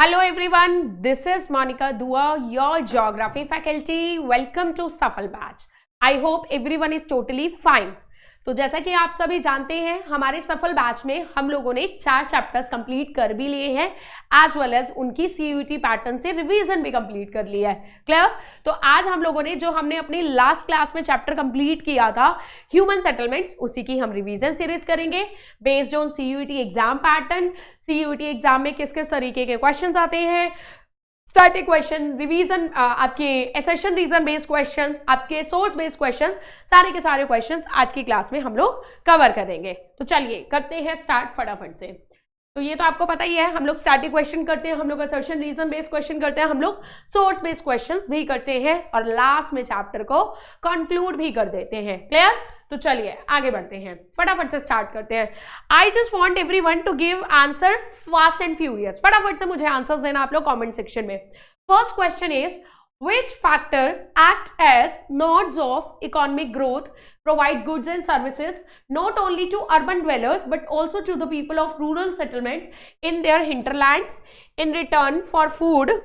Hello everyone, this is Monica Dua, your geography faculty. Welcome to Safal Batch. I hope everyone is totally fine. तो जैसा कि आप सभी जानते हैं, हमारे सफल बैच में हम लोगों ने 4 चैप्टर्स कंप्लीट कर भी लिए हैं, एज वेल एज उनकी सीयूईटी पैटर्न से रिवीजन भी कंप्लीट कर लिया है. क्लियर? तो आज हम लोगों ने जो हमने अपनी लास्ट क्लास में चैप्टर कंप्लीट किया था ह्यूमन सेटलमेंट्स, उसी की हम रिवीजन सीरीज करेंगे based on CUET exam pattern. CUET exam में किस किस तरीके के क्वेश्चन आते हैं, स्टैटिक क्वेश्चन, रिवीजन, आपके एसेशन रीजन बेस्ड क्वेश्चंस, आपके सोर्स बेस्ड क्वेश्चंस, सारे के सारे क्वेश्चंस आज की क्लास में हम लोग कवर करेंगे. तो चलिए करते हैं स्टार्ट फटाफट से. तो ये तो आपको पता ही है, हम लोग स्टैटिक क्वेश्चन करते हैं, हम लोग एसेशन रीजन बेस्ड क्वेश्चन करते हैं, हम लोग सोर्स बेस्ड क्वेश्चंस भी करते हैं और लास्ट में चैप्टर को कंक्लूड भी कर देते हैं. क्लियर? तो चलिए आगे बढ़ते हैं, फटाफट से स्टार्ट करते हैं. I just want everyone to give answer fast and furious. फटाफट से मुझे आंसर्स देना आप लोग कमेंट सेक्शन में. First question is which factor act as nodes of economic growth, provide goods and services not only to urban dwellers but also to the people of rural settlements in their hinterlands in return for food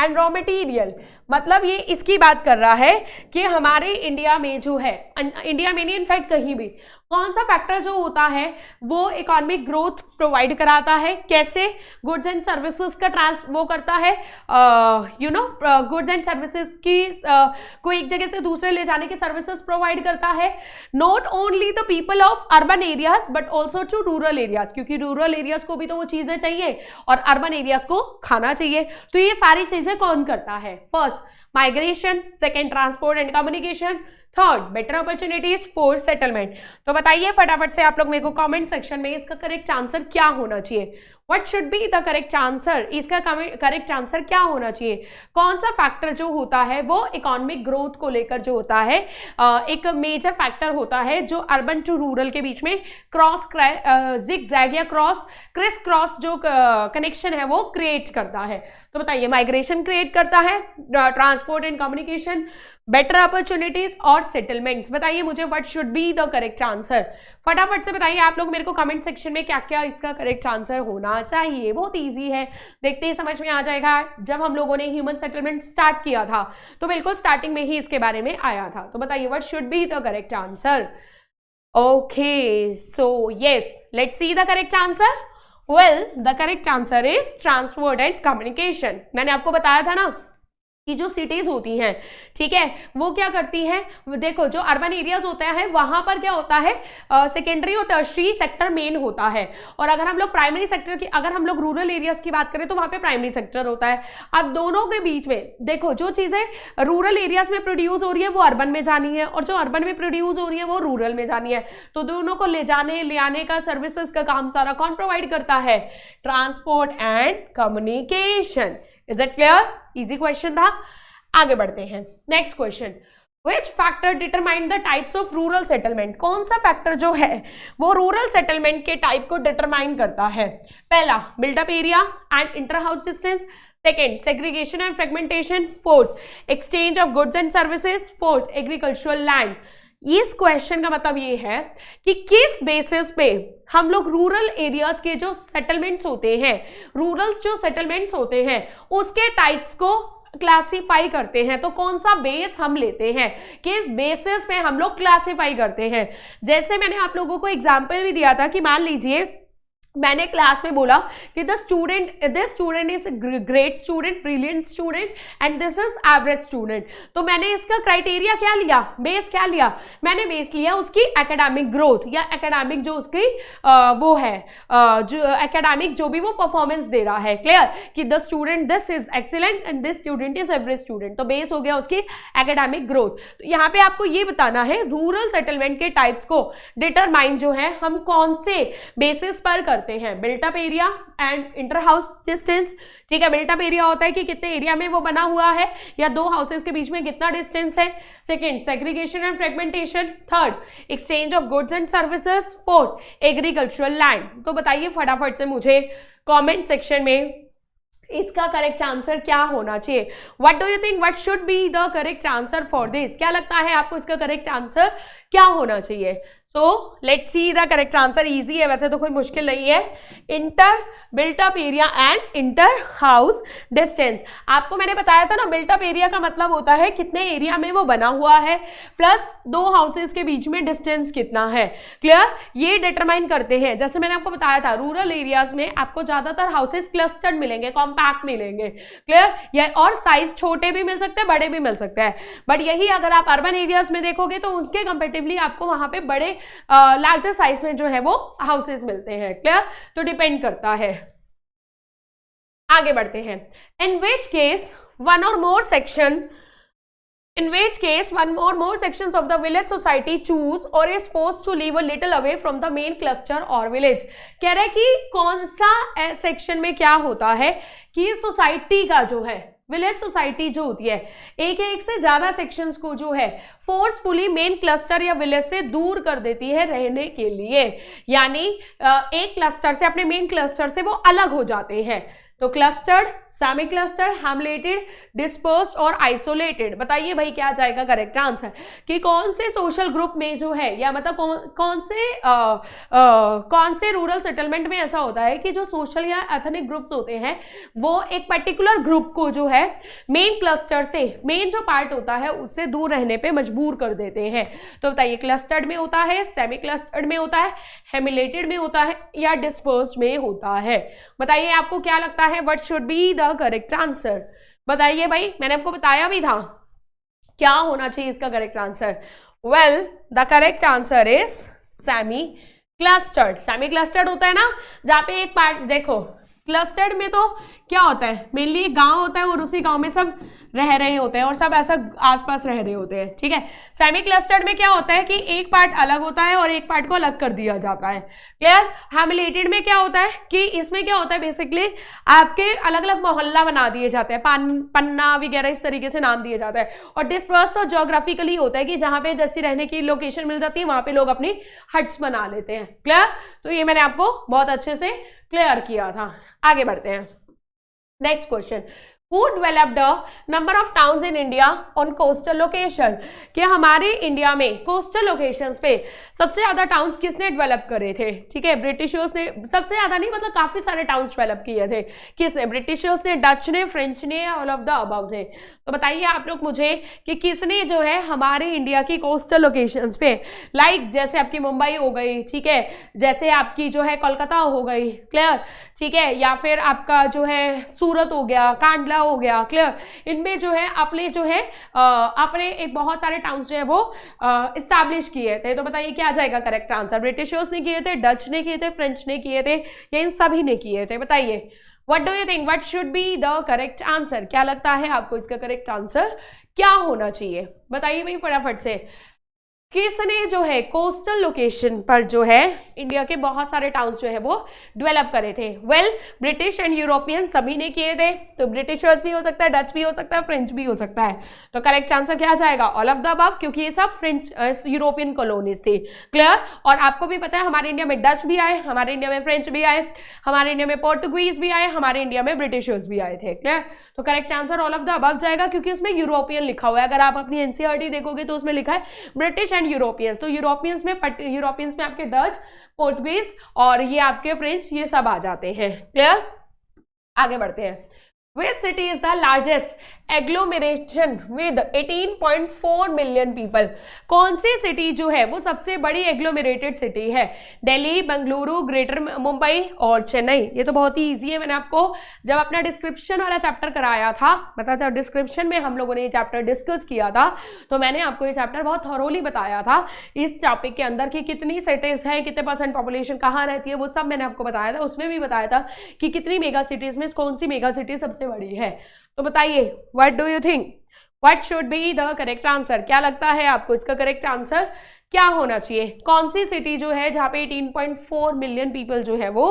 and raw material. मतलब ये इसकी बात कर रहा है कि हमारे India में जो है, इंडिया में नहीं इनफैक्ट कहीं भी, कौन सा फैक्टर जो होता है वो इकोनॉमिक ग्रोथ प्रोवाइड कराता है. कैसे? गुड्स एंड सर्विसेज का वो करता है, गुड्स एंड सर्विसेज की को एक जगह से दूसरे ले जाने की सर्विसेज प्रोवाइड करता है. Not only the people of urban areas but also to rural areas, क्योंकि रूरल एरियाज को भी तो वो चीजें चाहिए और अर्बन एरियाज को खाना चाहिए. तो ये सारी चीजें कौन करता है? First migration, second transport and communication, third better opportunities, fourth settlement. तो बताइए फटाफट से आप लोग मेरे को कमेंट सेक्शन में इसका करेक्ट आंसर क्या होना चाहिए. What should be the correct answer? इसका करेक्ट आंसर क्या होना चाहिए? कौन सा फैक्टर जो होता है वो इकोनॉमिक ग्रोथ को लेकर जो होता है एक मेजर फैक्टर होता है जो अर्बन टू रूरल के बीच में क्रॉस जिगजैग या क्रिस क्रॉस जो कनेक्शन है वो क्रिएट करता है. तो बताइए, माइग्रेशन क्रिएट करता है, transport and communication, better opportunities और सेटलमेंट्स. बताइए मुझे what should be the correct answer. फटाफट से बताइए आप लोग मेरे को कमेंट सेक्शन में क्या क्या इसका करेक्ट आंसर होना चाहिए. बहुत इजी है, देखते ही समझ में आ जाएगा. जब हम लोगों ने ह्यूमन सेटलमेंट स्टार्ट किया था तो बिल्कुल स्टार्टिंग में ही इसके बारे में आया था. तो बताइए what should be the correct answer. Okay, so yes, let's see the correct answer. Well, the correct answer is transport and communication. मैंने आपको बताया था ना कि जो सिटीज होती हैं, ठीक है, वो क्या करती हैं, देखो जो अर्बन एरियाज होते हैं वहां पर क्या होता है, सेकेंडरी और टर्शरी सेक्टर मेन होता है. और अगर हम लोग प्राइमरी सेक्टर की, अगर हम लोग रूरल एरियाज की बात करें तो वहां पे प्राइमरी सेक्टर होता है. अब दोनों के बीच में देखो, जो चीजें रूरल एरियाज में प्रोड्यूस हो रही है वो अर्बन में जानी है और जो अर्बन में प्रोड्यूस हो रही है वो रूरल में जानी है. तो दोनों को ले जाने ले आने का सर्विसेज का काम सारा कौन प्रोवाइड करता है? Transport and communication. Is it clear? Easy question था. आगे बढ़ते हैं. Next question, Which factor determine the types of rural settlement? कौन सा फैक्टर जो है वो रूरल सेटलमेंट के टाइप को डिटरमाइन करता है? पहला built up area and inter house distance, second segregation and fragmentation, fourth exchange of goods and services, fourth agricultural land. इस क्वेश्चन का मतलब ये है कि किस बेसिस पे हम लोग रूरल एरियाज के जो सेटलमेंट्स होते हैं, रूरल्स जो सेटलमेंट्स होते हैं उसके टाइप्स को क्लासिफाई करते हैं. तो कौन सा बेस हम लेते हैं, किस बेसिस पे हम लोग क्लासिफाई करते हैं. जैसे मैंने आप लोगों को एग्जांपल भी दिया था कि मान लीजिए मैंने क्लास में बोला कि this student is great student, brilliant student and this is average student. तो मैंने इसका क्राइटेरिया क्या लिया, बेस क्या लिया? मैंने बेस लिया उसकी एकेडमिक ग्रोथ या एकेडमिक जो उसकी वो है, जो एकेडमिक जो भी वो परफॉर्मेंस दे रहा है. क्लियर? कि the student this is excellent and this student is average student. तो बेस हो गया उसकी एकेडमिक ग्रोथ. तो यहाँ पे आपको ये बताना है रूरल सेटलमेंट के टाइप्स को डिटरमाइन जो है हम कौन से बेसिस पर करते हैं. Built up area and inter house distance. ठीक है, बिल्टअप एरिया होता है कि कितने एरिया में वो बना हुआ है या दो हाउसेस के बीच में कितना डिस्टेंस है. Second segregation and fragmentation, third exchange of goods and services, fourth agricultural land. तो बताइए फटाफट से मुझे कमेंट सेक्शन में इसका करेक्ट आंसर क्या होना चाहिए. What do you think, what should be the correct answer for this? क्या लगता है आपको इसका करेक्ट आंसर क्या होना चाहिए? So let's see the correct answer. Easy है वैसे तो, कोई मुश्किल नहीं है। Inter built up area and inter house distance. आपको मैंने बताया था ना, बिल्ट अप एरिया का मतलब होता है कितने एरिया में वो बना हुआ है, प्लस दो हाउसेस के बीच में डिस्टेंस कितना है। क्लियर, ये डिटरमाइन करते हैं। जैसे मैंने आपको बताया था, रूरल एरियाज में आपको ज्यादातर हाउसेस क्लस्टर्ड मिलेंगे, कॉम्पैक्ट मिलेंगे। क्लियर, ये और साइज छोटे भी मिल सकते हैं, बड़े भी मिल सकते हैं, बट यही अगर आप अर्बन एरियाज में देखोगे तो उसके कंपेरेटिवली आपको वहां पे बड़े लार्जर साइज में जो है वो हाउसेस मिलते हैं। क्लियर, तो डिपेंड करता है। आगे बढ़ते हैं। इन विच केस वन और मोर section In which case one or more sections of the village society choose or is forced to live a little away from the main cluster or village। कह रहे हैं कि कौन सा सेक्शन में क्या होता है कि सोसाइटी का जो है, विलेज सोसाइटी जो होती है, एक से ज्यादा सेक्शंस को जो है फोर्सफुली मेन क्लस्टर या विलेज से दूर कर देती है रहने के लिए। यानी एक क्लस्टर से, अपने मेन क्लस्टर से वो अलग हो जाते हैं। तो क्लस्टर्ड, सेमी क्लस्टर, हैमलेटेड, डिस्पर्स्ड और आइसोलेटेड। बताइए भाई क्या जाएगा करेक्ट आंसर, कि कौन से सोशल ग्रुप में जो है, या मतलब कौन से रूरल सेटलमेंट में ऐसा होता है कि जो सोशल या एथनिक ग्रुप्स होते हैं वो एक पर्टिकुलर ग्रुप को जो है मेन क्लस्टर से, मेन जो पार्ट होता है उससे दूर रहने पे मजबूर कर देते हैं। तो बताइए क्लस्टर्ड में होता है, सेमी क्लस्टर्ड में होता है, हेमिलेटेड में होता है या डिस्पर्स्ड में होता है। बताइए आपको क्या लगता है, what should be the correct answer. बताइए भाई, मैंने आपको बताया भी था क्या होना चाहिए इसका correct answer. Well the correct answer is semi clustered. Semi clustered होता है ना, जहां पे एक पार्ट, देखो क्लस्टर्ड में तो क्या होता है, मेनली एक गांव होता है और उसी गांव में सब रह रहे होते हैं और सब ऐसा आसपास रह रहे होते हैं। ठीक है, सेमी क्लस्टर्ड में क्या होता है कि एक पार्ट अलग होता है और एक पार्ट को अलग कर दिया जाता है। क्लियर, हैमिलेटेड में क्या होता है कि इसमें क्या होता है, बेसिकली आपके अलग अलग मोहल्ला बना दिए जाते हैं, पन्ना वगैरह इस तरीके से नाम दिए जाता है। और डिस्पर्स तो ज्योग्राफिकली होता है कि जहां पे जैसी रहने की लोकेशन मिल जाती है वहां पे लोग अपनी हट्स बना लेते हैं। क्लियर, तो ये मैंने आपको बहुत अच्छे से क्लियर किया था। आगे बढ़ते हैं। Next question, Who developed the number of towns in India on coastal location? कि हमारे इंडिया में कोस्टल लोकेशंस पे सबसे ज्यादा टाउन्स किसने डेवलप करे थे? ठीक है, ब्रिटिशर्स ने, सबसे ज्यादा नहीं मतलब काफी सारे टाउन्स डेवलप किए थे। किसने? ब्रिटिशर्स ने, डच ने, फ्रेंच ने, ऑल ऑफ द अबव ने। तो बताइए आप लोग मुझे कि किसने जो है हमारे इंडिया की कोस्टल लोकेशंस पे, लाइक जैसे आपकी मुंबई हो गई, ठीक है, जैसे आपकी जो है कोलकाता हो गई, क्लियर, ठीक है, या फिर आपका जो है सूरत हो गया, कांडला हो गया, क्लियर, इनमें जो है अपने जो है अपने एक बहुत सारे टाउन्स जो है वो इस्टेब्लिश किए थे। तो बताइए क्या जाएगा करेक्ट आंसर। ब्रिटिशर्स ने किए थे, डच ने किए थे, फ्रेंच ने किए थे, या इन सभी ने किए थे। बताइए what do you think, what should be the correct answer. क्या लगता है आपको इसका करेक्ट आंसर क्या होना चाहिए? बताइए भाई फटाफट से, किसने जो है कोस्टल लोकेशन पर जो है इंडिया के बहुत सारे टाउन्स जो है वो डेवलप करे थे? वेल, ब्रिटिश एंड यूरोपियन सभी ने किए थे। तो ब्रिटिशर्स भी हो सकता है, डच भी हो सकता है, फ्रेंच भी हो सकता है। तो करेक्ट आंसर क्या जाएगा? ऑल ऑफ द अबव, क्योंकि ये सब फ्रेंच यूरोपियन कॉलोनीज थी। क्लियर, और आपको भी पता है हमारे इंडिया में डच भी आए, हमारे इंडिया में फ्रेंच भी आए, हमारे इंडिया में पोर्टुगीज भी आए, हमारे इंडिया में ब्रिटिशर्स भी आए थे। क्लियर, तो correct answer all of the above जाएगा, क्योंकि उसमें यूरोपियन लिखा हुआ है। अगर आप अपनी एनसीईआरटी देखोगे तो उसमें लिखा है ब्रिटिश यूरोपियंस। तो यूरोपियंस में आपके डच, पोर्टुगीज और ये आपके फ्रेंच, ये सब आ जाते हैं। क्लियर, आगे बढ़ते हैं। Which city is the largest agglomeration with 18.4 million people? कौन सी सिटी जो है वो सबसे बड़ी एग्लोमेरेटेड सिटी है? दिल्ली, बेंगलुरु, ग्रेटर मुंबई और चेन्नई। ये तो बहुत ही इजी है। मैंने आपको जब अपना डिस्क्रिप्शन वाला चैप्टर कराया था, मतलब जब डिस्क्रिप्शन में हम लोगों ने ये चैप्टर डिस्कस किया था, तो मैंने आपको ये चैप्टर बहुत थॉरोली बताया था इस टॉपिक के अंदर कि कितनी सिटीज है, कितने परसेंट पॉपुलेशन कहाँ रहती है, वो सब मैंने आपको बताया था। उसमें भी बताया था कि कितनी मेगा सिटीज में कौन सी मेगा सिटी सबसे बड़ी है। तो बताइए what do you think, what should be the correct answer. क्या लगता है आपको इसका करेक्ट आंसर क्या होना चाहिए? कौन सी सिटी जो है जहां पे 18.4 मिलियन पीपल जो है वो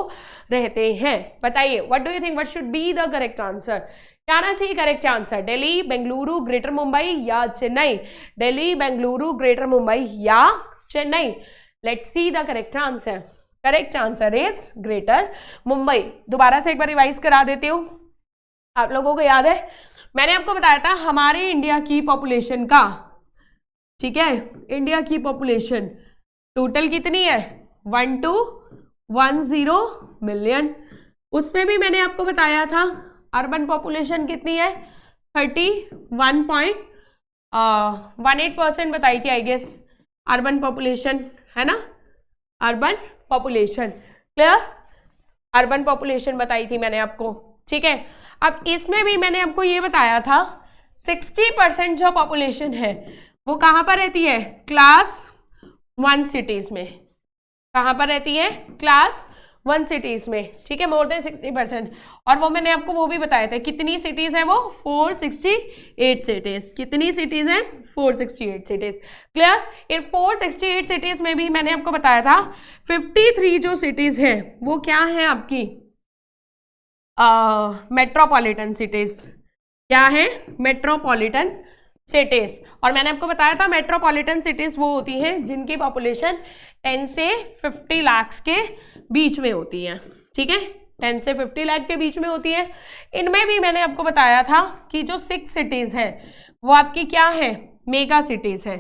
रहते हैं? बताइए what do you think, what should be the correct answer. क्या आना चाहिए correct answer? Delhi, Bengaluru, greater Mumbai या चेन्नई? दिल्ली, बेंगलुरु, ग्रेटर मुंबई या Chennai? Let's see the correct answer. Correct answer is greater Mumbai. दोबारा से एक बार रिवाइज करा देती हूँ, आप लोगों को याद है मैंने आपको बताया था हमारे इंडिया की पॉपुलेशन का, ठीक है, इंडिया की पॉपुलेशन टोटल कितनी है 1210 मिलियन। उसमें भी मैंने आपको बताया था अर्बन पॉपुलेशन कितनी है 31.18% बताई थी आई गेस अर्बन पॉपुलेशन, है ना, urban population, clear, urban population बताई थी मैंने आपको, ठीक है। अब इसमें भी मैंने आपको ये बताया था 60% जो पॉपुलेशन है वो कहाँ पर रहती है, क्लास 1 सिटीज में। कहाँ पर रहती है, क्लास 1 सिटीज में, ठीक है, मोर देन 60%। और वो मैंने आपको वो भी बताया था कितनी सिटीज है वो 468 सिटीज। कितनी सिटीज है 468 सिटीज, क्लियर। इन 468 सिटीज में भी मैंने आपको बताया था 53 जो सिटीज है वो क्या है आपकी मेट्रोपॉलिटन सिटीज। क्या है, मेट्रोपॉलिटन सिटीज। और मैंने आपको बताया था मेट्रोपॉलिटन सिटीज वो होती हैं जिनकी पॉपुलेशन 10 से 50 लाख के बीच में होती है, ठीक है, 10 से 50 लाख के बीच में होती है। इनमें भी मैंने आपको बताया था कि जो 6 सिटीज है वो आपकी क्या है, मेगा सिटीज है।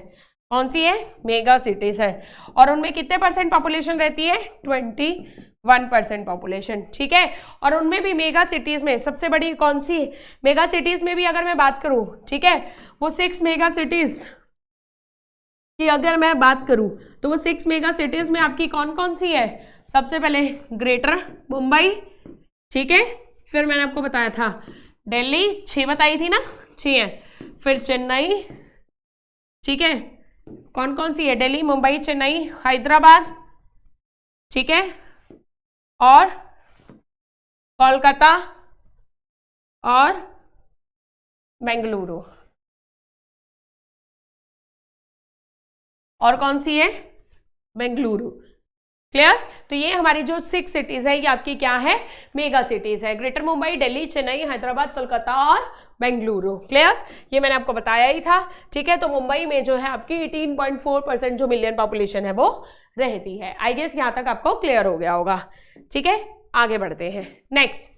कौन सी है, मेगा सिटीज है। और उनमें कितने परसेंट पॉपुलेशन रहती है 21% पॉपुलेशन, ठीक है। और उनमें भी मेगा सिटीज में सबसे बड़ी कौन सी, मेगा सिटीज में भी अगर मैं बात करूं, ठीक है, वो 6 मेगा सिटीज की अगर मैं बात करूं तो वो 6 मेगा सिटीज में आपकी कौन कौन सी है, सबसे पहले ग्रेटर मुंबई, ठीक है, फिर मैंने आपको बताया था दिल्ली 6 बताई थी ना, 6 है, फिर चेन्नई, ठीक है, कौन कौन सी है, दिल्ली, मुंबई, चेन्नई, हैदराबाद, ठीक है, और कोलकाता और बेंगलुरु। और कौन सी है, बेंगलुरु, क्लियर। तो ये हमारी जो 6 सिटीज है ये आपकी क्या है, मेगा सिटीज है, ग्रेटर मुंबई, दिल्ली, चेन्नई, हैदराबाद, कोलकाता और बेंगलुरु, क्लियर। ये मैंने आपको बताया ही था, ठीक है। तो मुंबई में जो है आपकी 18.4% जो मिलियन पॉपुलेशन है वो रहती है। आई गेस यहाँ तक आपको क्लियर हो गया होगा, ठीक है। आगे बढ़ते हैं, next,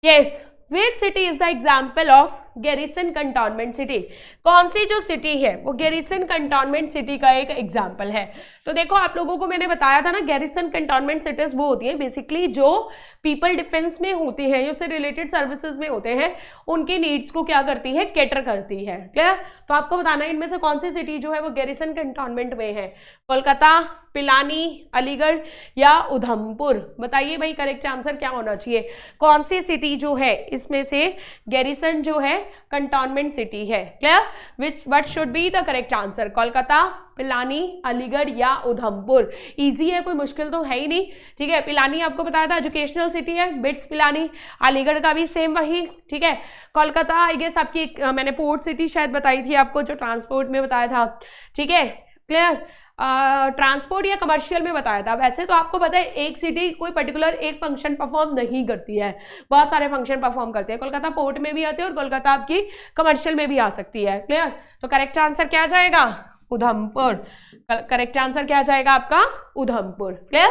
yes, which city is the example of garrison cantonment city. कौन सी जो सिटी है वो गैरिसन कंटोनमेंट सिटी का एक एग्जाम्पल है। तो देखो आप लोगों को मैंने बताया था ना, गैरिसन कंटोनमेंट सिटीज वो होती है बेसिकली जो पीपल डिफेंस में होती है, उससे रिलेटेड सर्विसेज में होते हैं, उनके नीड्स को क्या करती है, कैटर करती है, क्लियर। तो आपको बताना है इनमें से कौन सी सिटी जो है वो गैरिसन कंटोनमेंट में है, कोलकाता, पिलानी, अलीगढ़ या उधमपुर। बताइए भाई करेक्ट आंसर क्या होना चाहिए, कौन सी सिटी जो है इसमें से गैरिसन जो है कंटोनमेंट सिटी है, clear. Which what should be the correct answer, Kolkata, Pilani, Aligarh या उधमपुर। इजी है, कोई मुश्किल तो है ही नहीं, ठीक है। पिलानी आपको बताया था एजुकेशनल सिटी है, बिट्स पिलानी, अलीगढ़ का भी सेम वही, ठीक है। कोलकाता आई गेस आपकी मैंने पोर्ट सिटी शायद बताई थी आपको, जो ट्रांसपोर्ट में बताया था, ठीक है, क्लियर। ट्रांसपोर्ट या कमर्शियल में बताया था। वैसे तो आपको पता है एक सिटी कोई पर्टिकुलर एक फंक्शन परफॉर्म नहीं करती है, बहुत सारे फंक्शन परफॉर्म करते हैं। कोलकाता पोर्ट में भी आती है और कोलकाता आपकी कमर्शियल में भी आ सकती है, क्लियर। तो करेक्ट आंसर क्या जाएगा, उधमपुर। करेक्ट आंसर क्या जाएगा आपका, उधमपुर, क्लियर।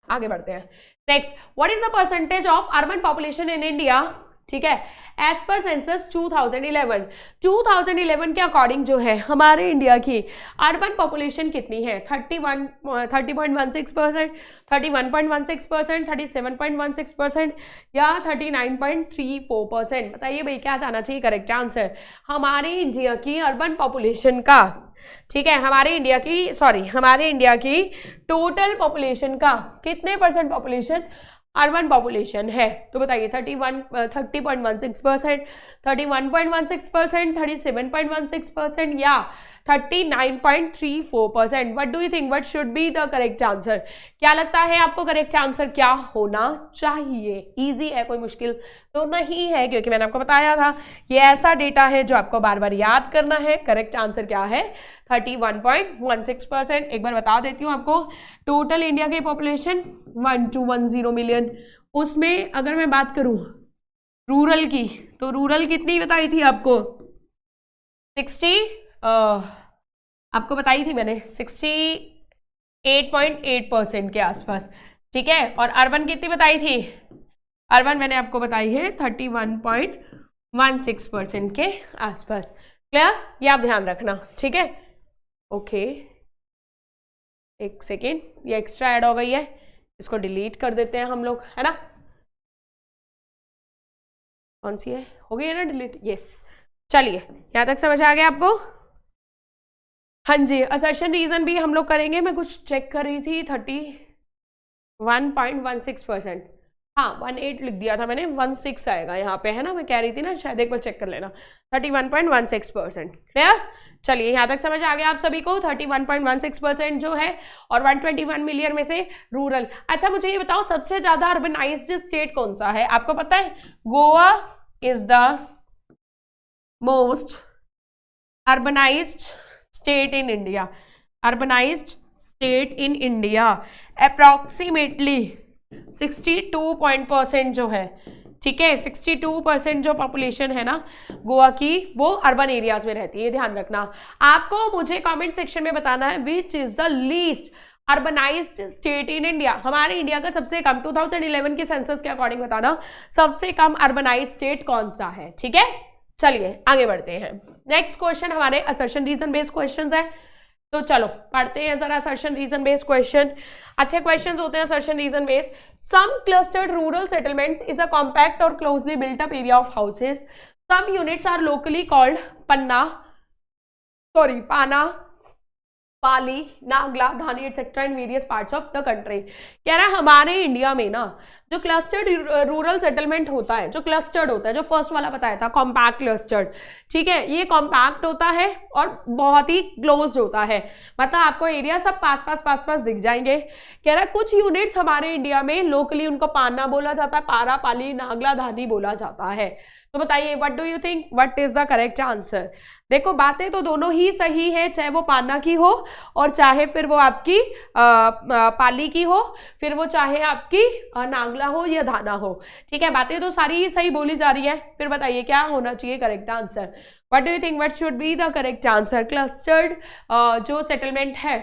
आगे बढ़ते हैं, next, what is the percentage of urban population in India, ठीक है, एज पर सेंसस 2011 के अकॉर्डिंग जो है हमारे इंडिया की अर्बन पॉपुलेशन कितनी है, 30.16%, 31.16%, 37.16% या 39.34%। बताइए भाई क्या जाना चाहिए करेक्ट आंसर, हमारे इंडिया की अर्बन पॉपुलेशन का, ठीक है, हमारे इंडिया की टोटल पॉपुलेशन का कितने परसेंट पॉपुलेशन अर्बन पॉपुलेशन है। तो बताइए 30.16%, 31.16%, 37.16% या 39.34%। What do you think, what should be the correct answer, क्या लगता है आपको करेक्ट आंसर क्या होना चाहिए। इजी है, कोई मुश्किल तो नहीं है, क्योंकि मैंने आपको बताया था ये ऐसा डेटा है जो आपको बार बार याद करना है। करेक्ट आंसर क्या है, 31.16%। एक बार बता देती हूँ आपको, टोटल इंडिया की पॉपुलेशन 1210 मिलियन, उसमें अगर मैं बात करूँ रूरल की, तो रूरल कितनी बताई थी आपको, 60 आपको बताई थी मैंने 68.8% के आसपास, ठीक है। और अर्बन कितनी बताई थी, अर्बन मैंने आपको बताई है 31.16% के आसपास, क्लियर। ये आप ध्यान रखना, ठीक है, ओके। एक सेकेंड, ये एक्स्ट्रा ऐड हो गई है, इसको डिलीट कर देते हैं हम लोग, है ना। कौन सी है, हो गई है ना डिलीट, यस। चलिए यहाँ तक समझ आ गया आपको। हाँ जी, असर्शन रीजन भी हम लोग करेंगे। मैं कुछ चेक कर रही थी, 31.16%, हाँ 18 लिख दिया था मैंने, 16 आएगा यहाँ पे, है ना। मैं कह रही थी ना, शायद एक बार चेक कर लेना। 31.16%, क्लियर। चलिए यहाँ तक समझ आ गया आप सभी को। 31.16% जो है, और 121 मिलियन में से रूरल। अच्छा मुझे ये बताओ, सबसे ज्यादा अर्बनाइज्ड स्टेट कौन सा है, आपको पता है? Goa is the most urbanised state in India. Urbanised state in India approximately 62% जो है, ठीक है, 62% जो पॉपुलेशन है ना गोवा की, वो अर्बन एरियाज में रहती है, ध्यान रखना। आपको मुझे कमेंट सेक्शन में बताना है which is the least urbanised state in India. हमारे इंडिया का सबसे कम 2011 के सेंसस के अकॉर्डिंग बताना सबसे कम अर्बनाइज्ड स्टेट कौन सा है, ठीक है। चलिए आगे बढ़ते हैं। नेक्स्ट क्वेश्चन हमारे असर्शन रीजन बेस्ड क्वेश्चंस है, तो चलो पढ़ते हैं जरा असर्शन रीजन बेस्ड क्वेश्चन। अच्छे क्वेश्चंस होते हैं assertion reason based. Some clustered rural settlements is a compact और closely built up area of houses. Some units are locally called pana, pali, nagla, dhani etcetera in various parts of the country. कह रहा है हमारे India में ना जो क्लस्टर्ड रूरल सेटलमेंट होता है, जो क्लस्टर्ड होता है, जो फर्स्ट वाला बताया था कॉम्पैक्ट क्लस्टर्ड, ठीक है, ये कॉम्पैक्ट होता है और बहुत ही क्लोज्ड होता है, मतलब आपको एरिया सब पास पास दिख जाएंगे। कह रहा है कुछ यूनिट्स हमारे इंडिया में लोकली उनको पाना बोला जाता है, पारा, पाली, नागला, धानी बोला जाता है। तो बताइए what do you think, what is the correct answer. देखो बातें तो दोनों ही सही है, चाहे वो पाना की हो और चाहे फिर वो आपकी पाली की हो, फिर वो चाहे आपकी नागला हो या धाना हो, ठीक है, बातें तो सारी ही सही बोली जा रही है। फिर बताइए क्या होना चाहिए correct answer. What do you think, what should be the correct answer. Clustered जो सेटलमेंट है,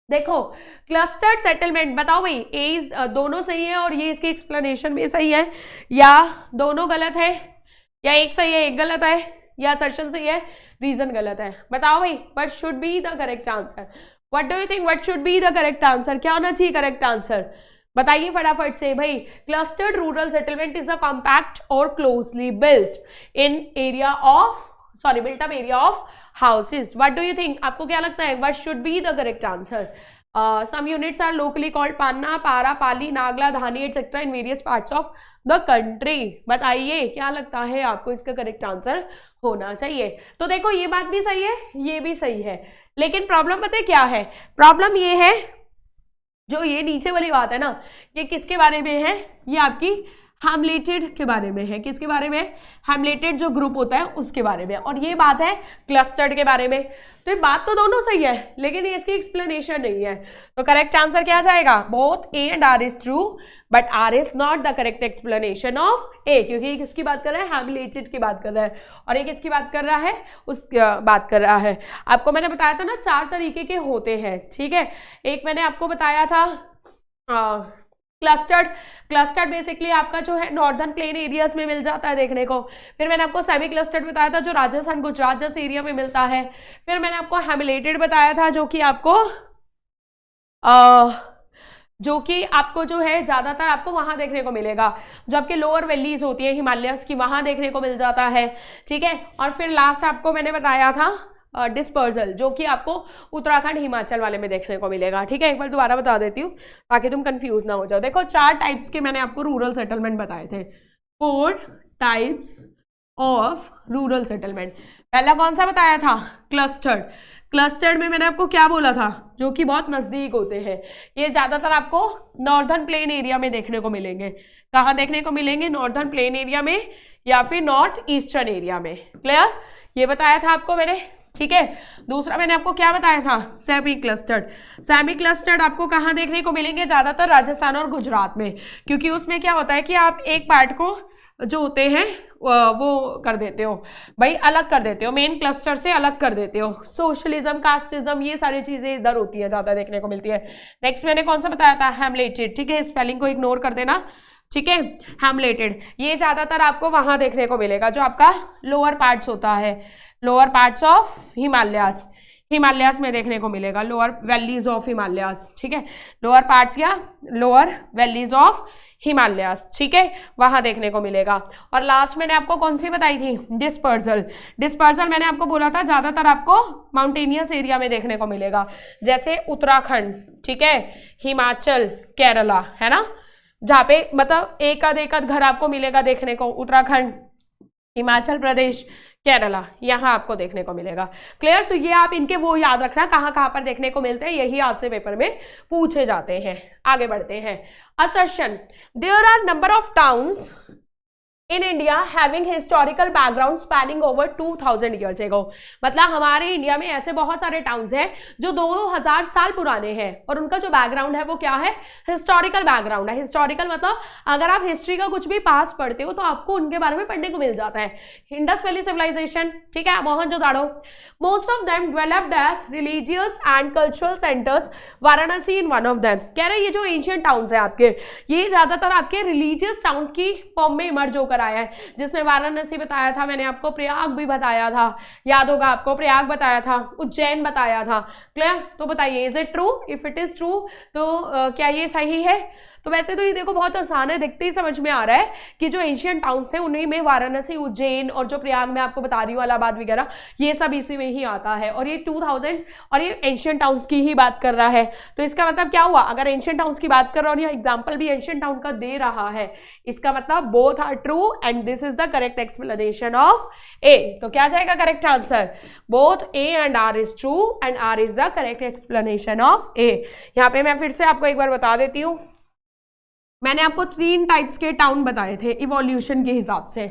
देखो क्लस्टर्ड सेटलमेंट, बताओ भाई ए दोनों सही है और ये इसकी एक्सप्लेनेशन भी सही है, या दोनों गलत है, या एक सही है एक गलत है, या असर्शन सही है रीजन गलत है। बताओ भाई what should be the correct answer. What do you think, what should be the correct answer, क्या होना चाहिए करेक्ट आंसर, बताइए फटाफट से भाई। Clustered rural settlement is a compact और closely built in area of built up area of houses. What do you think, आपको क्या लगता है what should be the correct answer. Some units are locally called panna, para, pali, nagla, dhani etcetera in various parts of the country. बताइए क्या लगता है आपको इसका करेक्ट आंसर होना चाहिए। तो देखो ये बात भी सही है, ये भी सही है, लेकिन प्रॉब्लम पता है क्या है, प्रॉब्लम ये है जो ये नीचे वाली बात है ना, ये किसके बारे में है, ये आपकी हैमलेटेड के बारे में है। किसके बारे में, हैमलेटेड जो ग्रुप होता है उसके बारे में, और ये बात है क्लस्टर्ड के बारे में। तो ये बात तो दोनों सही है, लेकिन इसकी एक्सप्लेनेशन नहीं है। तो करेक्ट आंसर क्या जाएगा, both A and R is true but R is not the correct explanation of A, क्योंकि ये किसकी बात कर रहा है, हैमलेटेड की बात कर रहा है, और ये किसकी बात कर रहा है, उसकी बात कर रहा है। आपको मैंने बताया था ना 4 तरीके के होते हैं, ठीक है। एक मैंने आपको बताया था क्लस्टर्ड बेसिकली आपका जो है नॉर्दर्न प्लेन एरियाज में मिल जाता है देखने को। फिर मैंने आपको सेमी क्लस्टर्ड बताया था जो राजस्थान गुजरात जैसे एरिया में मिलता है। फिर मैंने आपको हैमलेटेड बताया था जो कि आपको जो है ज्यादातर आपको वहां देखने को मिलेगा, जो आपके लोअर वैलीज होती है हिमालयस की, वहां देखने को मिल जाता है, ठीक है। और फिर लास्ट आपको मैंने बताया था डिस्पर्सल, जो कि आपको उत्तराखंड हिमाचल वाले में देखने को मिलेगा, ठीक है। एक बार दोबारा बता देती हूँ ताकि तुम कंफ्यूज ना हो जाओ। देखो 4 टाइप्स के मैंने आपको रूरल सेटलमेंट बताए थे, 4 टाइप्स ऑफ रूरल सेटलमेंट। पहला कौन सा बताया था, क्लस्टर्ड में मैंने आपको क्या बोला था, जो कि बहुत नजदीक होते हैं। ये ज्यादातर आपको नॉर्दर्न प्लेन एरिया में देखने को मिलेंगे। कहाँ देखने को मिलेंगे, नॉर्दर्न प्लेन एरिया में या फिर नॉर्थ ईस्टर्न एरिया में, क्लियर, ये बताया था आपको मैंने, ठीक है। दूसरा मैंने आपको क्या बताया था, सेमी क्लस्टर्ड आपको कहाँ देखने को मिलेंगे, ज्यादातर राजस्थान और गुजरात में, क्योंकि उसमें क्या होता है कि आप एक पार्ट को जो होते हैं वो कर देते हो भाई, अलग कर देते हो, मेन क्लस्टर से अलग कर देते हो। सोशलिज्म, कास्टिज्म, ये सारी चीजें इधर होती है, ज्यादा देखने को मिलती है। नेक्स्ट मैंने कौन सा बताया था, हैमलेटेड, ठीक है, स्पेलिंग को इग्नोर कर देना, ठीक है। हैमलेटेड ये ज्यादातर आपको वहां देखने को मिलेगा जो आपका लोअर पार्ट्स होता है, लोअर पार्ट्स ऑफ हिमालयास में देखने को मिलेगा, लोअर वैलीज ऑफ हिमालयास, ठीक है, लोअर पार्ट्स या लोअर वैलीज ऑफ हिमालयास, ठीक है, वहां देखने को मिलेगा। और लास्ट मैंने आपको कौन सी बताई थी, डिस्पर्सल। डिस्पर्सल मैंने आपको बोला था ज्यादातर आपको माउंटेनियस एरिया में देखने को मिलेगा, जैसे उत्तराखंड, ठीक है, हिमाचल, केरला, है ना, जहाँ पे मतलब एक आध घर आपको मिलेगा देखने को, उत्तराखंड, हिमाचल प्रदेश, केरला, यहाँ आपको देखने को मिलेगा। क्लियर? तो ये आप इनके वो याद रखना कहाँ पर देखने को मिलते हैं, यही आज से पेपर में पूछे जाते हैं। आगे बढ़ते हैं। Assertion, there are number of towns in India having historical background spanning over 2000 years ago. मतलब हमारे इंडिया में ऐसे बहुत सारे टाउन्स हैं जो 2000 साल पुराने हैं और उनका जो बैकग्राउंड है वो क्या है, हिस्टोरिकल बैकग्राउंड है। हिस्टोरिकल मतलब अगर आप हिस्ट्री का कुछ भी पास पढ़ते हो तो आपको उनके बारे में पढ़ने को मिल जाता है। इंडस वैली सिविलाइजेशन, ठीक है, Mohenjodaro, most of them developed as religious and cultural centres, Varanasi in one of them. कह रहे ये जो एंशिएंट टाउन्स है आपके, ये ज्यादातर आपके रिलीजियस टाउन्स की फॉर्म में इमर्ज होकर आया है, जिसमें वाराणसी बताया था मैंने आपको, प्रयाग भी बताया था, याद होगा आपको, प्रयाग बताया था, उज्जैन बताया था। क्लियर? तो बताइए is it true? If it is true तो क्या ये सही है? तो वैसे तो ये देखो बहुत आसान है, देखते ही समझ में आ रहा है कि जो एशियन टाउन्स थे उन्हीं में वाराणसी, उज्जैन और जो प्रयाग में आपको बता रही हूँ इलाहाबाद वगैरह, ये सब इसी में ही आता है। और ये 2000 और ये एशियन टाउन्स की ही बात कर रहा है। तो इसका मतलब क्या हुआ, अगर एशियन टाउन्स की बात कर रहा हूँ और ये एग्जाम्पल भी एशियन टाउन का दे रहा है, इसका मतलब both are true and this is the correct explanation of A. तो क्या जाएगा correct answer, both A and R is true and R is the correct explanation of A. यहाँ पे मैं फिर से आपको एक बार बता देती हूँ, मैंने आपको 3 टाइप्स के टाउन बताए थे इवोल्यूशन के हिसाब से,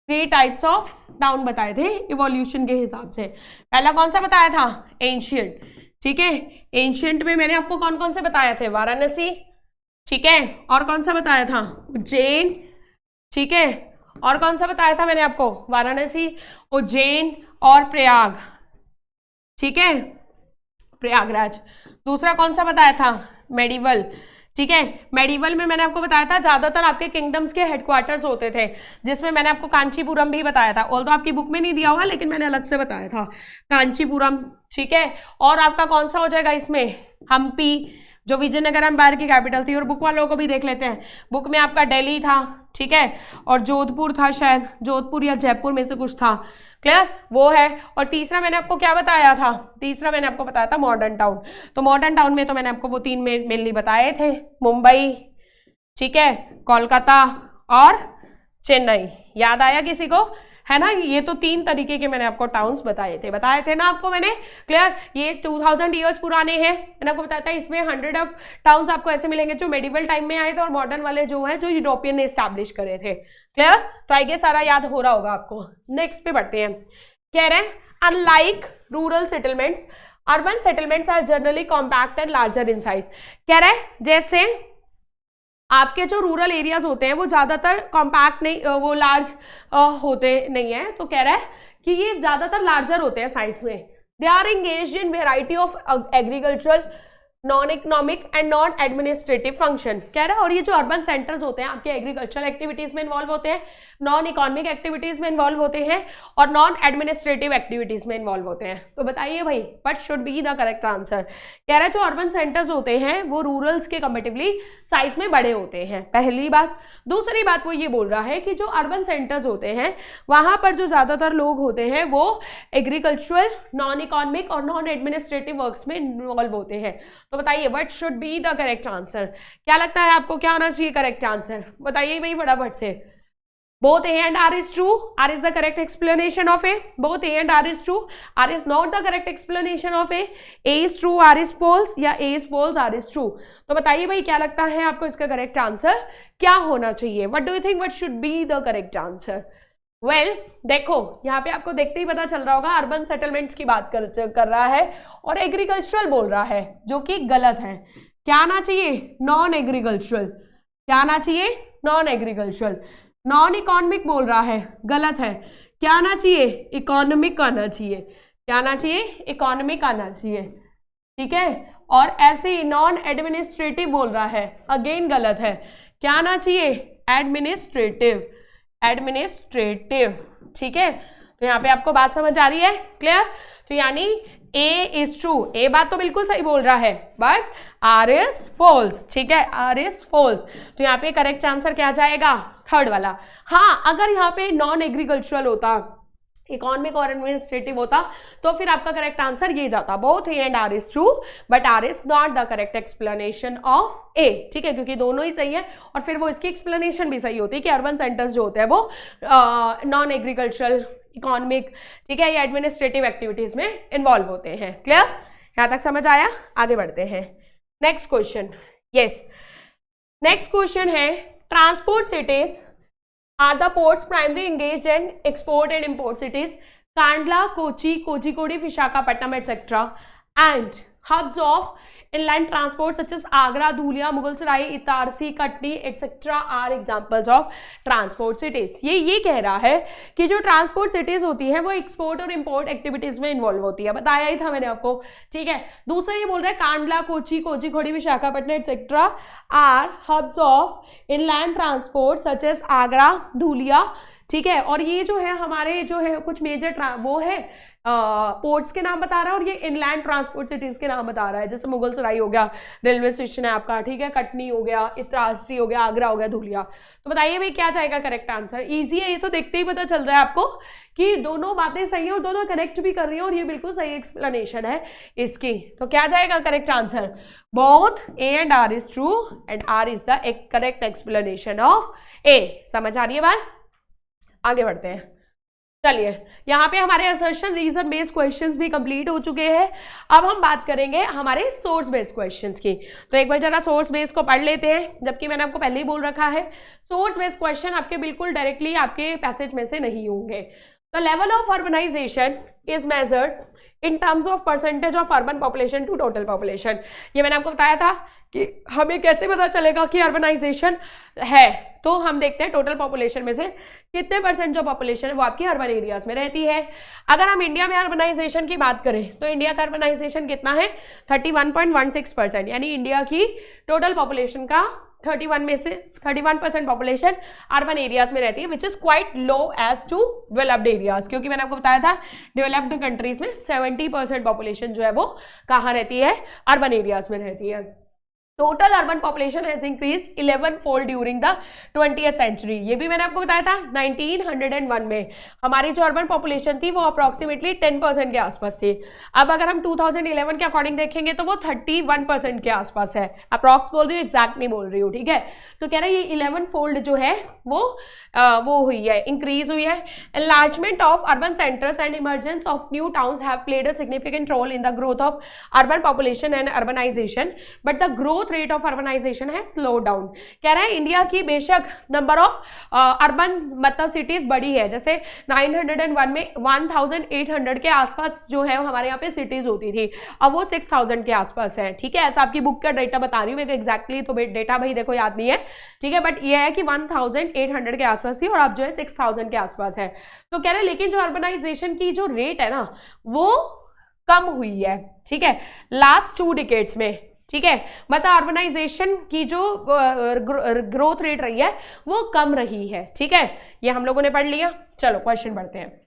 3 टाइप्स ऑफ टाउन बताए थे इवोल्यूशन के हिसाब से। पहला कौन सा बताया था, एंशियंट, ठीक है, एंशियंट में मैंने आपको कौन कौन से बताए थे, वाराणसी, ठीक है, और कौन सा बताया था, उज्जैन, ठीक है, और कौन सा बताया था मैंने आपको, वाराणसी, उज्जैन और प्रयाग, ठीक है, प्रयागराज। दूसरा कौन सा बताया था, मेडिवल, ठीक है, मेडिवल में मैंने आपको बताया था ज्यादातर आपके किंगडम्स के हेडक्वार्टर्स होते थे, जिसमें मैंने आपको कांचीपुरम भी बताया था, ऑल्दो आपकी बुक में नहीं दिया हुआ लेकिन मैंने अलग से बताया था कांचीपुरम, ठीक है। और आपका कौन सा हो जाएगा इसमें, हम्पी, जो विजयनगर एम्पायर की कैपिटल थी। और बुक वालों को भी देख लेते हैं, बुक में आपका दिल्ली था, ठीक है, और जोधपुर था, शायद जोधपुर या जयपुर में से कुछ था, क्लियर, वो है। और तीसरा मैंने आपको क्या बताया था, तीसरा मैंने आपको बताया था मॉडर्न टाउन। तो मॉडर्न टाउन में तो मैंने आपको वो 3 मेनली बताए थे, मुंबई, ठीक है, कोलकाता और चेन्नई। याद आया किसी को, है ना, ये तो 3 तरीके के मैंने आपको टाउन्स बताए थे ना आपको मैंने, क्लियर। ये 2000 ईयर्स पुराने हैं, मैंने आपको बताया था। इसमें 100 ऑफ टाउन्स आपको ऐसे मिलेंगे जो मेडिवल टाइम में आए थे, और मॉडर्न वाले जो है जो यूरोपियन ने एस्टैब्लिश करे थे, क्लियर। तो आइए सारा याद हो रहा होगा आपको। नेक्स्ट पे बढ़ते हैं। कह रहे हैं unlike rural settlements, urban settlements are generally compact and larger in size. कह रहे हैं जैसे आपके जो रूरल एरियाज होते हैं वो ज्यादातर कॉम्पैक्ट नहीं, वो लार्ज होते नहीं है। तो कह रहा है कि ये ज्यादातर लार्जर होते हैं साइज में। They are engaged in variety of agricultural, non economic and non administrative function. कह रहा है और ये जो अर्बन सेंटर्स होते हैं आपके एग्रीकल्चरल एक्टिविटीज में इन्वॉल्व होते हैं, नॉन इकोनॉमिक एक्टिविटीज में इन्वॉल्व होते हैं और नॉन एडमिनिस्ट्रेटिव एक्टिविटीज में इन्वॉल्व होते हैं। तो बताइए भाई what should be the correct answer. कह रहा है जो अर्बन सेंटर्स होते हैं वो रूरल्स के कंपेरेटिवली साइज में बड़े होते हैं, पहली बात। दूसरी बात वो ये बोल रहा है कि जो अर्बन सेंटर्स होते हैं वहां पर जो ज्यादातर लोग होते हैं वो एग्रीकल्चरल, नॉन इकोनॉमिक और नॉन एडमिनिस्ट्रेटिव वर्क्स में इन्वॉल्व होते हैं। तो बताइए what should be the correct answer. क्या लगता है आपको, क्या होना चाहिए करेक्ट आंसर, बताइए भाई फटाफट से। Both A and R is true. R is the correct explanation of A. Both A and R is true. R is not the correct explanation of A. A is true, R is false, या A is false, R is true. तो बताइए भाई क्या लगता है आपको इसका correct answer क्या होना चाहिए। What do you think? What should be the correct answer? Well, देखो यहाँ पे आपको देखते ही पता चल रहा होगा अर्बन सेटलमेंट्स की बात कर रहा है और एग्रीकल्चरल बोल रहा है, जो कि गलत है। क्या आना चाहिए, नॉन एग्रीकल्चरल। क्या आना चाहिए, नॉन एग्रीकल्चरल। नॉन इकोनॉमिक बोल रहा है, गलत है। क्या आना चाहिए, इकोनॉमिक आना चाहिए। क्या आना चाहिए, इकोनॉमिक आना चाहिए, ठीक है। और ऐसे ही नॉन एडमिनिस्ट्रेटिव बोल रहा है, अगेन गलत है। क्या आना चाहिए, एडमिनिस्ट्रेटिव, एडमिनिस्ट्रेटिव, ठीक है। तो यहाँ पे आपको बात समझ आ रही है, क्लियर। तो यानी ए इज ट्रू, ए बात तो बिल्कुल सही बोल रहा है, बट आर इज फॉल्स, ठीक है, आर इज फॉल्स। तो यहाँ पे करेक्ट आंसर क्या जाएगा, थर्ड वाला। हाँ, अगर यहाँ पे नॉन एग्रीकल्चरल होता, इकोनॉमिक और एडमिनिस्ट्रेटिव होता, तो फिर आपका करेक्ट आंसर ये जाता, both A and R is true but R is not the correct explanation of A, ठीक है, क्योंकि दोनों ही सही है और फिर वो इसकी एक्सप्लेनेशन भी सही होती है कि अर्बन सेंटर्स जो होते हैं वो नॉन एग्रीकल्चरल, इकोनॉमिक, ठीक है, या एडमिनिस्ट्रेटिव एक्टिविटीज में इन्वॉल्व होते हैं। क्लियर, यहाँ तक समझ आया? आगे बढ़ते हैं, next question. Yes, next question है, transport cities are the ports primarily engaged in export and import cities, Kandla, Kochi, Kozhikode, Visakhapatnam, etc. and hubs of inland transport such as Agra, Dhulia, Mughalsarai, Itarsi, Katni, etc. are examples of transport cities. ये कह रहा है कि जो transport cities होती हैं वो export और इंपोर्ट एक्टिविटीज में इन्वॉल्व होती है, बताया ही था मैंने आपको, ठीक है। दूसरा ये बोल रहा है Kandla, Kochi, Kozhikode, Visakhapatnam etcetera are hubs of inland transport such as Agra, Dhulia, ठीक है। और ये जो है हमारे जो है कुछ मेजर वो है पोर्ट्स के नाम बता रहा है और ये इनलैंड ट्रांसपोर्ट सिटीज के नाम बता रहा है, जैसे मुगलसराई हो गया, रेलवे स्टेशन है आपका, ठीक है, कटनी हो गया, इत्रासी हो गया, आगरा हो गया, धुलिया। तो बताइए भाई क्या जाएगा करेक्ट आंसर? इजी है, ये तो देखते ही पता चल रहा है आपको कि दोनों बातें सही है और दोनों करेक्ट भी कर रही है और ये बिल्कुल सही एक्सप्लेनेशन है इसकी। तो क्या जाएगा correct answer? Both A and R is true and R is the correct explanation of A. समझ आ रही है बात? आगे बढ़ते हैं, चलिए यहाँ पे हमारे असर्शन रीजन बेस्ड क्वेश्चंस भी कंप्लीट हो चुके हैं। अब हम बात करेंगे हमारे सोर्स बेस्ड क्वेश्चंस की। तो एक बार जरा सोर्स बेस्ड को पढ़ लेते हैं, जबकि मैंने आपको पहले ही बोल रखा है सोर्स बेस्ड क्वेश्चन आपके बिल्कुल डायरेक्टली आपके पैसेज में से नहीं होंगे। The level of urbanisation is measured in terms of percentage of urban population to total population. ये मैंने आपको बताया था कि हमें कैसे पता चलेगा कि अर्बनाइजेशन है, तो हम देखते हैं टोटल पॉपुलेशन में से कितने परसेंट जो पॉपुलेशन है वो आपकी अर्बन एरियाज में रहती है। अगर हम इंडिया में अर्बनाइजेशन की बात करें तो इंडिया का अर्बनाइजेशन कितना है? 31.16%, यानी इंडिया की टोटल पॉपुलेशन का 31 में से 31% पॉपुलेशन अर्बन एरियाज में रहती है, which is quite low as to developed areas, क्योंकि मैंने आपको बताया था डेवलप्ड कंट्रीज में 70% पॉपुलेशन जो है वो कहाँ रहती है? अर्बन एरियाज में रहती है। Total urban population has increased 11-fold during the 20th century. ये भी मैंने आपको बताया था 1901 में हमारी जो अर्बन पॉपुलेशन थी वो अप्रॉक्सीमेटली 10% के आसपास थी। अब अगर हम 2011 के अकॉर्डिंग देखेंगे तो वो 31% के आसपास है। अप्रॉक्स बोल रही हूँ, एग्जैक्ट नहीं बोल रही हूँ, ठीक है। तो कह रहा है ये 11-fold जो है वो हुई है, इंक्रीज हुई है। Enlargement of urban centres and emergence of new towns have played a significant role in the growth of urban population and urbanisation, but the growth rate of urbanisation है स्लो डाउन। कह रहा है India की बेशक number of urban मतलब cities बड़ी है, जैसे 901 में 1800 के आसपास जो है हमारे यहाँ पे सिटीज होती थी, अब वो 6000 के आसपास है, ठीक है। ऐसा आपकी बुक का डेटा बता रही हूँ मैं, एग्जैक्टली तो डेटा भाई देखो याद नहीं है, ठीक है, बट ये है कि 1800 के आसपास थी और अब जो है 6000 के आसपास है। तो कह रहे हैं लेकिन जो अर्बनाइजेशन की जो रेट है ना वो कम हुई है, ठीक है, लास्ट 2 डिकेड्स में, ठीक है। मतलब अर्बनाइजेशन की जो ग्रोथ रेट रही है वो कम रही है, ठीक है। ये हम लोगों ने पढ़ लिया। चलो क्वेश्चन पढ़ते हैं।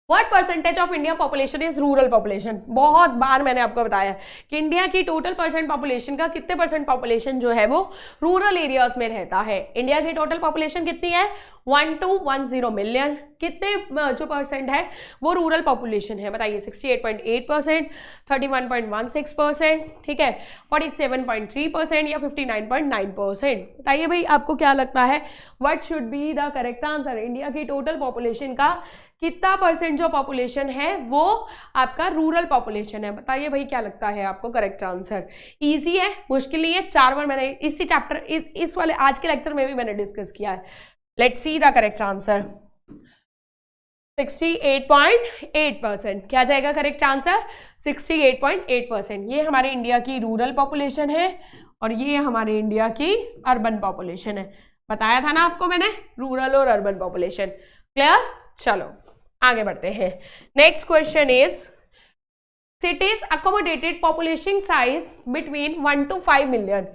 What percentage of India population is rural population? बहुत बार मैंने आपको बताया कि इंडिया की टोटल परसेंट पॉपुलेशन का कितने परसेंट पॉपुलेशन जो है वो रूरल एरियाज में रहता है। इंडिया की टोटल पॉपुलेशन कितनी है? 1210 मिलियन। कितने जो परसेंट है वो रूरल पॉपुलेशन है? बताइए। 68.8%, 31.16%, ठीक है, 47.3% या 59.9%। बताइए भाई आपको क्या लगता है what should be the correct answer? India की टोटल पॉपुलेशन का कितना परसेंट जो पॉपुलेशन है वो आपका रूरल पॉपुलेशन है? बताइए भाई क्या लगता है आपको करेक्ट आंसर? इजी है, मुश्किल नहीं है। 4 बार मैंने इसी चैप्टर इस वाले आज के लेक्चर में भी मैंने डिस्कस किया है। Let's see the correct answer. 68.8%। क्या जाएगा करेक्ट आंसर? 68.8%। ये हमारे इंडिया की रूरल पॉपुलेशन है और ये हमारे इंडिया की अर्बन पॉपुलेशन है। बताया था ना आपको मैंने, रूरल और अर्बन पॉपुलेशन। क्लियर? चलो आगे बढ़ते हैं। Next question is cities accommodated population size between 1 to 5 million.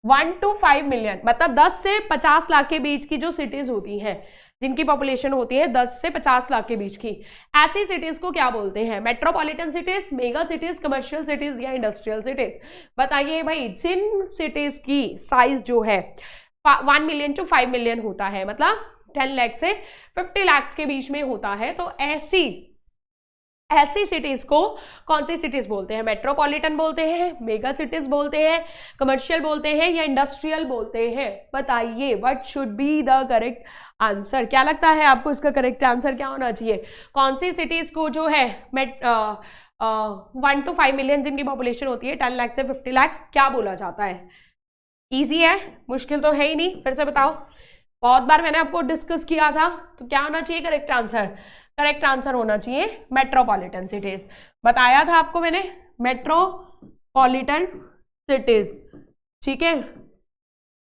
1 to 5 million, मतलब 10 से 50 लाख के बीच की जो सिटीज होती हैं, जिनकी पॉपुलेशन होती है 10 से 50 लाख के बीच की, ऐसी सिटीज को क्या बोलते हैं? Metropolitan cities, mega cities, commercial cities या इंडस्ट्रियल सिटीज? बताइए भाई, जिन सिटीज की साइज जो है 1 मिलियन टू 5 मिलियन होता है, मतलब 10 लाख से 50 लाख के बीच में होता है, तो ऐसी सिटीज को कौन सी सिटीज बोलते हैं? मेट्रोपॉलिटन बोलते हैं, मेगा सिटीज बोलते हैं, कमर्शियल बोलते हैं या इंडस्ट्रियल बोलते हैं? बताइए, what should be the correct answer? क्या लगता है आपको इसका करेक्ट आंसर क्या होना चाहिए? कौन सी सिटीज को जो है 1 to 5 मिलियन जिनकी पॉपुलेशन होती है 10 लाख से 50 लाख, क्या बोला जाता है? ईजी है, मुश्किल तो है ही नहीं। फिर से बताओ, बहुत बार मैंने आपको डिस्कस किया था, तो क्या होना चाहिए करेक्ट आंसर? करेक्ट आंसर होना चाहिए मेट्रोपॉलिटन सिटीज। बताया था आपको मैंने, मेट्रोपॉलिटन सिटीज, ठीक है,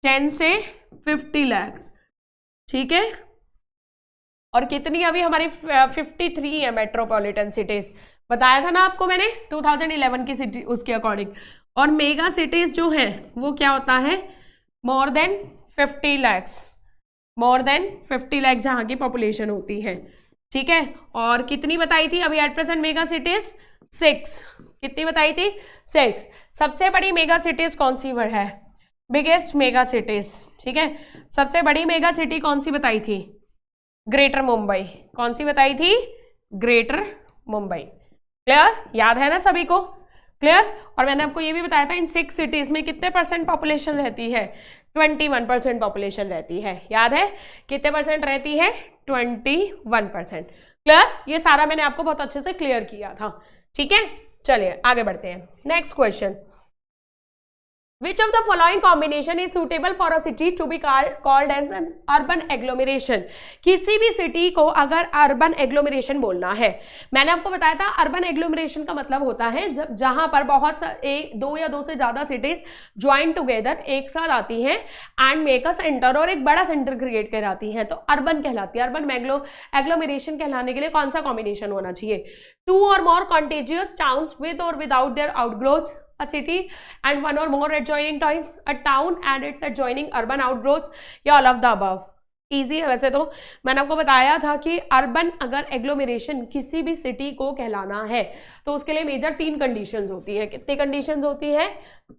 10 से 50 लाख, ठीक है। और कितनी अभी हमारी 53 है मेट्रोपॉलिटन सिटीज, बताया था ना आपको मैंने 2011 की सिटी उसके अकॉर्डिंग। और मेगा सिटीज जो है वो क्या होता है? More than 50 lakh, more than 50 lakh जहां की पॉपुलेशन होती है, ठीक है। और कितनी बताई थी अभी एट प्रेजेंट मेगा सिटीज? 6। कितनी बताई थी? 6। सबसे बड़ी मेगा सिटीज कौन सी है? बिगेस्ट मेगा सिटीज, ठीक है। सबसे बड़ी मेगा सिटी कौन सी बताई थी? ग्रेटर मुंबई। कौन सी बताई थी? ग्रेटर मुंबई। क्लियर? याद है ना सभी को? क्लियर? और मैंने आपको ये भी बताया था इन 6 सिटीज में कितने % पॉपुलेशन रहती है? 21% पॉपुलेशन रहती है। याद है कितने % रहती है? 21%। क्लियर? ये सारा मैंने आपको बहुत अच्छे से क्लियर किया था, ठीक है। चलिए आगे बढ़ते हैं। Next question, Which of the following combination is suitable for a city to be called as an urban agglomeration? किसी भी सिटी को अगर अर्बन एग्लोमरेशन बोलना है, मैंने आपको बताया था अर्बन एग्लोमरेशन का मतलब होता है जब जहां पर बहुत दो या दो से ज्यादा सिटीज ज्वाइन टुगेदर एक साथ आती हैं एंड मेक अ सेंटर, और एक बड़ा सेंटर क्रिएट कराती हैं, तो अर्बन कहलाती है। अर्बन एग्लोमरेशन कहलाने के लिए कौन सा कॉम्बिनेशन होना चाहिए? 2 or more contiguous towns with or without their outgrowths, a city and 1 or more adjoining towns, a town and its adjoining urban outgrowths, या all of the above? Easy है वैसे तो। मैंने आपको बताया था कि अर्बन अगर एग्लोमरेशन किसी भी सिटी को कहलाना है तो उसके लिए मेजर 3 कंडीशंस होती है। कितनी कंडीशंस होती है?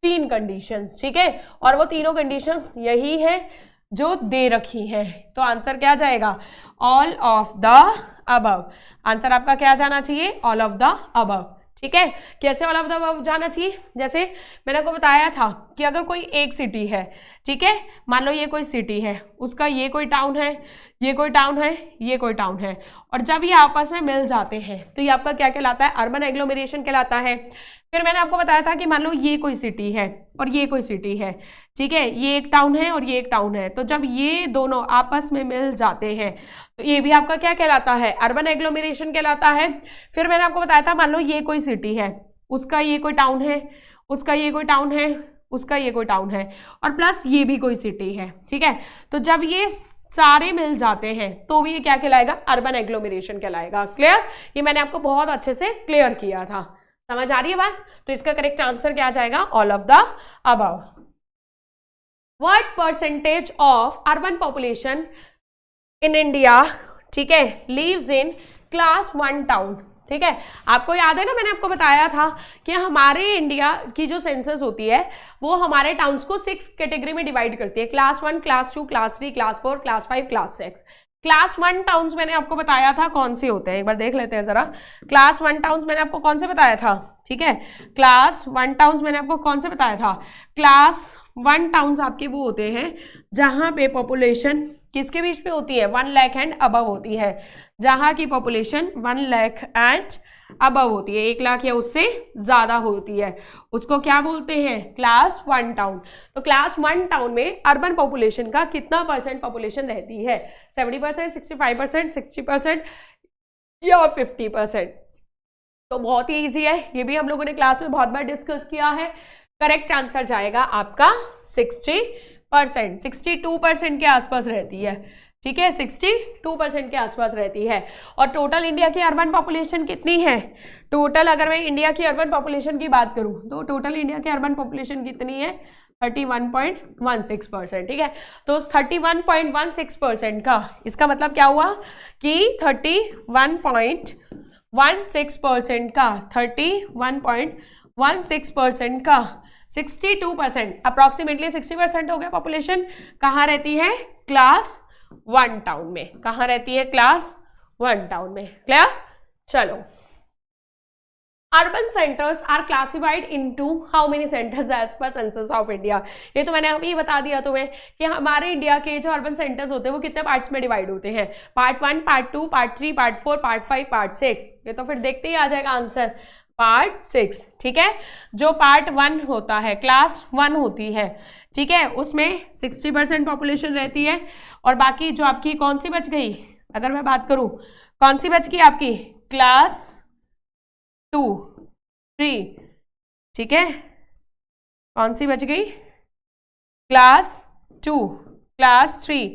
3 कंडीशंस, ठीक है। और वो तीनों कंडीशंस यही है जो दे रखी है, तो आंसर क्या जाएगा? All of the above. Answer आपका क्या जाना चाहिए? ऑल ऑफ द अबव, ठीक है। कैसे ऑल ऑफ द अबव जाना चाहिए? जैसे मैंने आपको बताया था कि अगर कोई एक सिटी है, ठीक है, मान लो ये कोई सिटी है, उसका ये कोई टाउन है, ये कोई टाउन है, ये कोई टाउन है, और जब ये आपस में मिल जाते हैं तो ये आपका क्या कहलाता है? अर्बन एग्लोमरेशन कहलाता है। फिर मैंने आपको बताया था कि मान लो ये कोई सिटी है और ये कोई सिटी है, ठीक है, ये एक टाउन है और ये एक टाउन है, तो जब ये दोनों आपस में मिल जाते हैं तो ये भी आपका क्या कहलाता है? अर्बन एग्लोमरेशन कहलाता है। फिर मैंने आपको बताया था मान लो ये कोई सिटी है, उसका ये कोई टाउन है, उसका ये कोई टाउन है, उसका ये कोई टाउन है, और प्लस ये भी कोई सिटी है, ठीक है, तो जब ये सारे मिल जाते हैं तो भी ये क्या कहलाएगा? अर्बन एग्लोमरेशन कहलाएगा। क्लियर? ये मैंने आपको बहुत अच्छे से क्लियर किया था। समझ आ रही है बात? तो इसका करेक्ट आंसर क्या आ जाएगा? All of the above. What percentage of urban population in India, ठीक है, लिव्स इन क्लास 1 टाउन? ठीक है, आपको याद है ना मैंने आपको बताया था कि हमारे इंडिया की जो सेंसस होती है वो हमारे टाउन्स को 6 कैटेगरी में डिवाइड करती है। Class 1, class 2, class 3, class 4, class 5, class 6। Class 1 towns मैंने आपको बताया था कौन से होते हैं, एक बार देख लेते हैं जरा। क्लास 1 टाउन्स मैंने आपको कौन से बताया था? ठीक है, क्लास 1 टाउन्स मैंने आपको कौन से बताया था? क्लास 1 टाउन्स आपके वो होते हैं जहां पे पॉपुलेशन किसके बीच पे होती है? 1 लाख एंड अबव होती है। जहां की पॉपुलेशन 1 लाख एंड अबव होती है, 1 लाख या उससे ज्यादा होती है, उसको क्या बोलते हैं? Class 1 town. तो क्लास 1 टाउन में अर्बन पॉपुलेशन का कितना % पॉपुलेशन रहती है? 70%, 65%, 60% या 50%? तो बहुत ही ईजी है, ये भी हम लोगों ने क्लास में बहुत बार डिस्कस किया है। करेक्ट आंसर जाएगा आपका 60%, 62% के आसपास रहती है। ठीक है, 62% के आसपास रहती है। और टोटल इंडिया की अर्बन पॉपुलेशन कितनी है? टोटल अगर मैं इंडिया की अर्बन पॉपुलेशन की बात करूं तो टोटल इंडिया की अर्बन पॉपुलेशन कितनी है? 31.16%, ठीक है। तो उस 31.16% का इसका मतलब क्या हुआ कि 31.16% का 31.16% का 62%, अप्रॉक्सीमेटली 60% हो गया पॉपुलेशन कहाँ रहती है, क्लास 1 टाउन में। कहाँ रहती है, क्लास 1 टाउन में। क्लियर? चलो, urban centres are classified into how many centres as per census of India. ये तो मैंने अभी बता दिया तुम्हें कि हमारे इंडिया के जो अर्बन सेंटर्स होते हैं वो कितने पार्ट्स में डिवाइड होते हैं, part 1, part 2, part 3, part 4, part 5, part 6। ये तो फिर देखते ही आ जाएगा आंसर, पार्ट 6, ठीक है। जो पार्ट 1 होता है, क्लास 1 होती है, ठीक है, उसमें 60% पॉपुलेशन रहती है, और बाकी जो आपकी कौन सी बच गई, अगर मैं बात करूं कौन सी बच गई आपकी, क्लास 2, 3, ठीक है, कौन सी बच गई, क्लास 2, क्लास 3,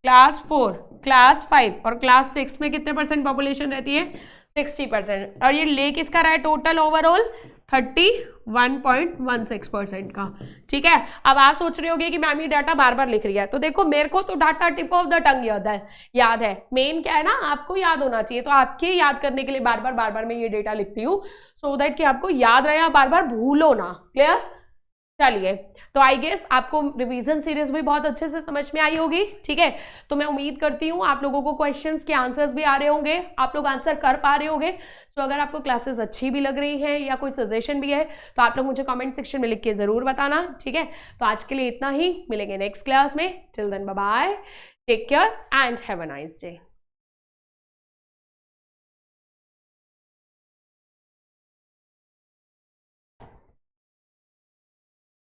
क्लास 4, क्लास 5 और क्लास 6 में कितने परसेंट पॉपुलेशन रहती है, 60%। और ये ले किसका रहा है टोटल ओवरऑल, 31.16% का, ठीक है। अब आप सोच रहे होगे कि मैम ये डाटा बार बार लिख रही है, तो देखो मेरे को तो data tip of the tongue याद है। मेन क्या है ना, आपको याद होना चाहिए, तो आपके याद करने के लिए बार बार मैं ये डेटा लिखती हूँ, सो दैट कि आपको याद रहे, आप बार बार भूलो ना। क्लियर? चलिए, तो आई गेस आपको रिवीजन सीरीज भी बहुत अच्छे से समझ में आई होगी, ठीक है। तो मैं उम्मीद करती हूँ आप लोगों को क्वेश्चंस के आंसर्स भी आ रहे होंगे, आप लोग आंसर कर पा रहे होंगे। तो अगर आपको क्लासेस अच्छी भी लग रही हैं या कोई सजेशन भी है तो आप लोग मुझे कमेंट सेक्शन में लिख के जरूर बताना, ठीक है। तो आज के लिए इतना ही, मिलेंगे नेक्स्ट क्लास में। Till then bye bye, take care and have a nice day.